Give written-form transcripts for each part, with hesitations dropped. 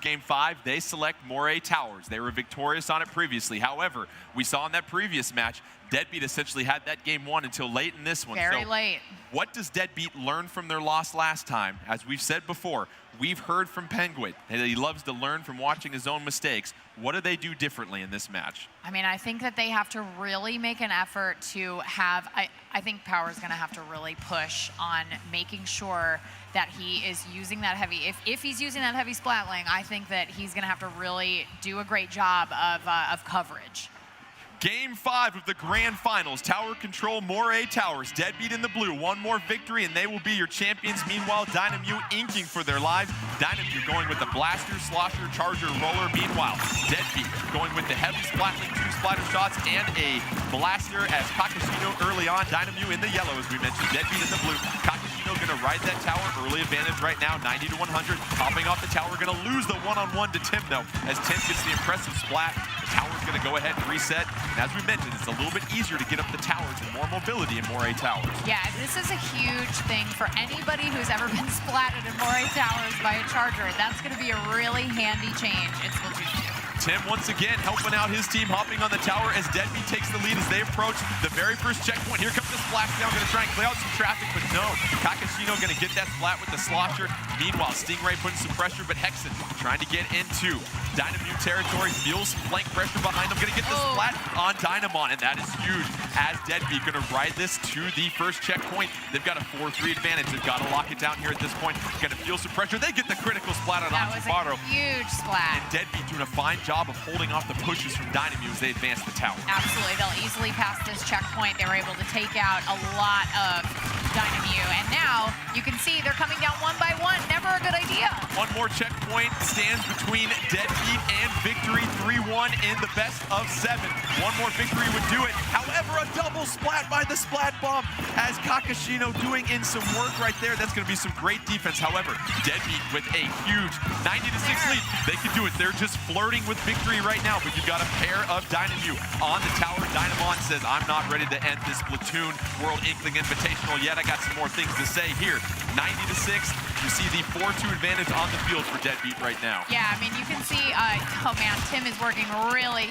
Game 5, they select Moray Towers. They were victorious on it previously. However, we saw in that previous match, DeadBeat essentially had that game won until late in this one. Very late. What does DeadBeat learn from their loss last time? As we've said before, we've heard from Penguin that he loves to learn from watching his own mistakes. What do they do differently in this match? I mean, I think that they have to really make an effort to have, I think Power's going to have to really push on making sure that he is using that heavy, if he's using that heavy splatling, I think that he's going to have to really do a great job of coverage. Game 5 of the Grand Finals. Tower control, Moray Towers. DeadBeat in the blue. One more victory, and they will be your champions. Meanwhile, Daina Me inking for their lives. Daina Me going with the Blaster, Slosher, Charger, Roller. Meanwhile, DeadBeat going with the heavy splatling, 2 splatter shots, and a Blaster as Kakashino early on. Daina Me in the yellow, as we mentioned. DeadBeat in the blue. Kakashino going to ride that tower. Early advantage right now, 90 to 100. Hopping off the tower, going to lose the one-on-one to Tim, though, as Tim gets the impressive splat. The tower's going to go ahead and reset. And as we mentioned, it's a little bit easier to get up the towers and more mobility in Moray Towers. Yeah, this is a huge thing for anybody who's ever been splatted in Moray Towers by a Charger. That's going to be a really handy change in Splatoon 2. Tim once again helping out his team, hopping on the tower as DeadBeat takes the lead as they approach the very first checkpoint. Here comes the splashdown, going to try and clear out some traffic, but no. Kakashino going to get that splat with the slosher. Meanwhile, Stingray putting some pressure, but Hexen trying to get into Daina Me territory, feels flank pressure behind him, going to get the splat on Dynamon, and that is huge as DeadBeat going to ride this to the first checkpoint. They've got a 4-3 advantage. They've got to lock it down here at this point. Going to feel some pressure. They get the critical splat on Atsubaro. That was a huge splat. And DeadBeat doing a fine job of holding off the pushes from Daina Me as they advance the tower. Absolutely. They'll easily pass this checkpoint. They were able to take out a lot of Daina Me. And now you can see they're coming down one by one. Never a good idea. One more checkpoint stands between DeadBeat and victory. 3-1 in the best of 7. One more victory would do it. However, a double splat by the Splat Bomb as Kakashino doing in some work right there. That's going to be some great defense. However, DeadBeat with a huge 90-6 lead. They can do it. They're just flirting with victory right now, but you've got a pair of Daina Me on the tower. Dynamon says, I'm not ready to end this Splatoon World Inkling Invitational yet. I got some more things to say here. 90-6. You see the 4-2 advantage on the field for DeadBeat right now. Yeah, I mean, you can see, oh man, Tim is working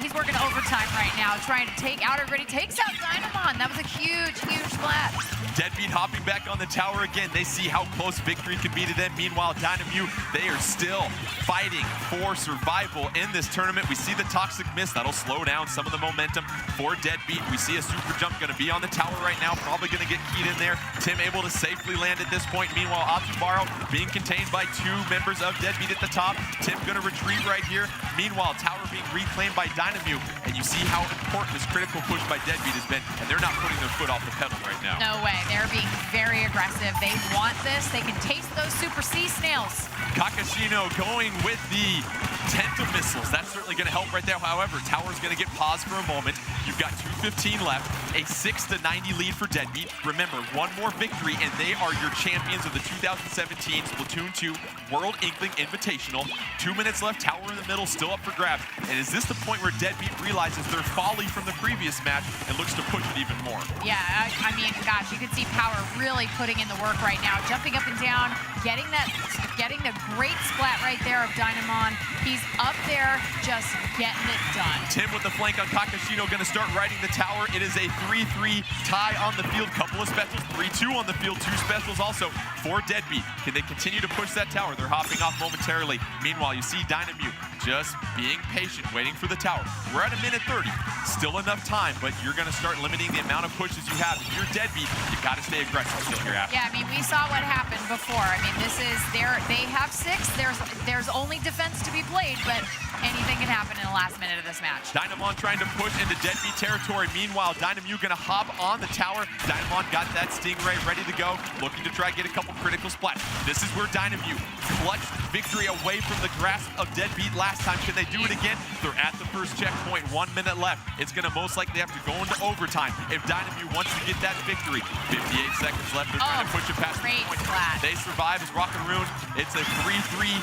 he's working overtime right now, trying to take out everybody. Takes out Dynamon. That was a huge, huge splat. DeadBeat hopping back on the tower again. They see how close victory can be to them. Meanwhile, Daina Me, they are still fighting for survival in this tournament. We see the Toxic Mist. That'll slow down some of the momentum for DeadBeat. We see a super jump going to be on the tower right now. Probably going to get keyed in there. Tim able to safely land at this point. Meanwhile, Atsubaro being contained by 2 members of DeadBeat at the top. Tim going to retreat right here. Meanwhile, tower being reclaimed by Daina Me. And you see how important this critical push by DeadBeat has been. And they're not putting their foot off the pedal right now. No way. They're being very aggressive. They want this. They can taste those super sea snails. Kakashino going with the Tenta missiles. That's certainly going to help right there. However, tower's going to get paused for a moment. You've got 2:15 left. A 6-90 lead for DeadBeat. Remember, one more victory, and they are your champions of the 2017 Splatoon 2 World Inkling Invitational. 2 minutes left. Tower in the middle, still up for grabs. And is this the point where DeadBeat realizes their folly from the previous match and looks to push it even more? Yeah, I mean, gosh, you can see Power really putting in the work right now, jumping up and down, getting the great splat right there of Dynamon. He's up there just getting it done. Tim with the flank on Kakashino going to start riding the tower. It is a 3-3 tie on the field. Couple of specials, 3-2 on the field, 2 specials also for DeadBeat. Can they continue to push that tower? They're hopping off momentarily. Meanwhile, you see Daina Me just being patient, waiting for the tower. We're at 1:30. Still enough time, but you're going to start limiting the amount of pushes you have. If you're DeadBeat, you got to stay aggressive still here after. Yeah, I mean, we saw what happened before. I mean, this is they have 6. There's only defense to be played, but anything can happen in the last minute of this match. Dynamon trying to push into DeadBeat territory. Meanwhile, Daina Me going to hop on the tower. Dynamon got that Stingray ready to go, looking to try to get a couple critical splats. This is where Daina Me clutched victory away from the grasp of DeadBeat last time. Can they do it again? They're at the first checkpoint. 1 minute left. It's going to most likely have to go into overtime if Daina Me wants to get that victory. 58 seconds left. They're trying to push it past the point. Splat. They survive as Rockaroon. It's a 3-3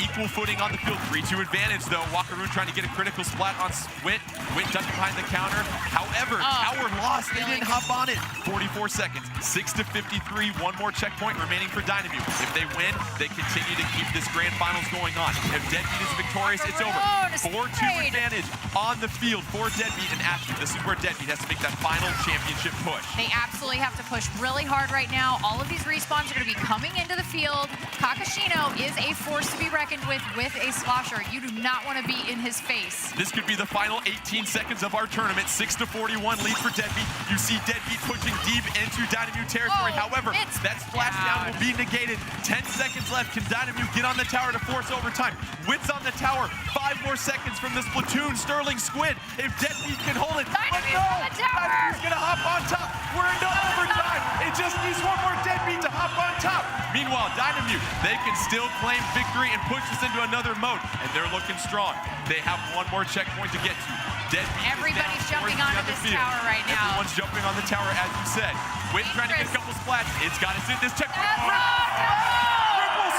equal footing on the field. 3-2 advantage, though. Wakaroon trying to get a critical splat on Wit. Wit ducking behind the counter. However, Tower lost. They didn't hop on it. 44 seconds. 6-53. One more checkpoint remaining for Dynamute. If they win, they continue to keep this grand finals going on. If DeadBeat is victorious, it's over. 4-2 advantage on the field for DeadBeat and Ashley. This is where DeadBeat has to make that final championship push. They absolutely have to push really hard right now. All of these respawns are going to be coming into the field. Kakashino is a force to be reckoned with a slosher. You do not want to be in his face. This could be the final 18 seconds of our tournament. 6-41 lead for DeadBeat. You see DeadBeat pushing deep into Dynamute territory. However, that splashdown will be negated. 10 seconds left. Can Dynamute get on the tower to force overtime? Wit's on the tower. 5 more seconds from the Splatoon Sterling Squid. If DeadBeat can hold it. Dynamute's on the tower. Dynamute's going to hop on top. We're into overtime. It just needs one more DeadBeat to hop on top. Meanwhile, Dynamute, they can still claim victory and push us into another mode. And they're looking strong. They have one more checkpoint to get to. DeadBeat Everybody's jumping onto this tower right now. Everyone's jumping on the tower, as you said. Wit trying to get a couple splats. It's got us in this checkpoint. Triple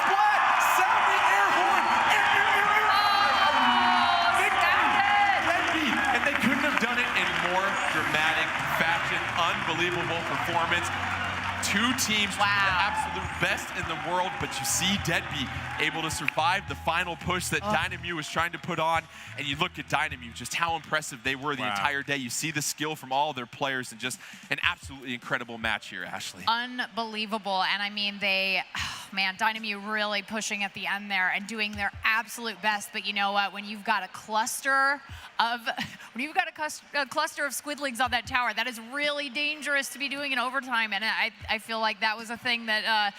splat! Sound the air horn! DeadBeat! And they couldn't have done it in more dramatic fashion. Unbelievable performance. Two teams, the absolute best in the world, but you see DeadBeat able to survive the final push that Dynamute was trying to put on. And you look at Dynamute, just how impressive they were the entire day. You see the skill from all their players, and just an absolutely incredible match here, Ashley. Unbelievable. And I mean, Dynamute really pushing at the end there and doing their absolute best. But you know what? When you've got a cluster of squidlings on that tower, that is really dangerous to be doing in overtime. And I feel like that was a thing that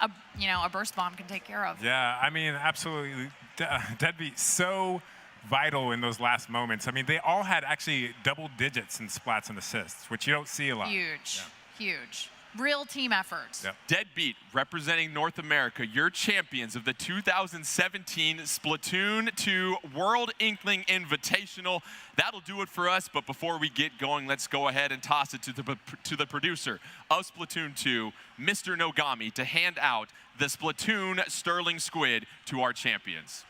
a burst bomb can take care of. Yeah, I mean, absolutely. DeadBeat so vital in those last moments. I mean, they all had actually double digits in splats and assists, which you don't see a lot. Huge, huge. Real team efforts. Yep. DeadBeat, representing North America, your champions of the 2017 Splatoon2 World Inkling Invitational. That'll do it for us, but before we get going, let's go ahead and toss it to the producer of Splatoon2, Mr. Nogami, to hand out the Splatoon Sterling Squid to our champions.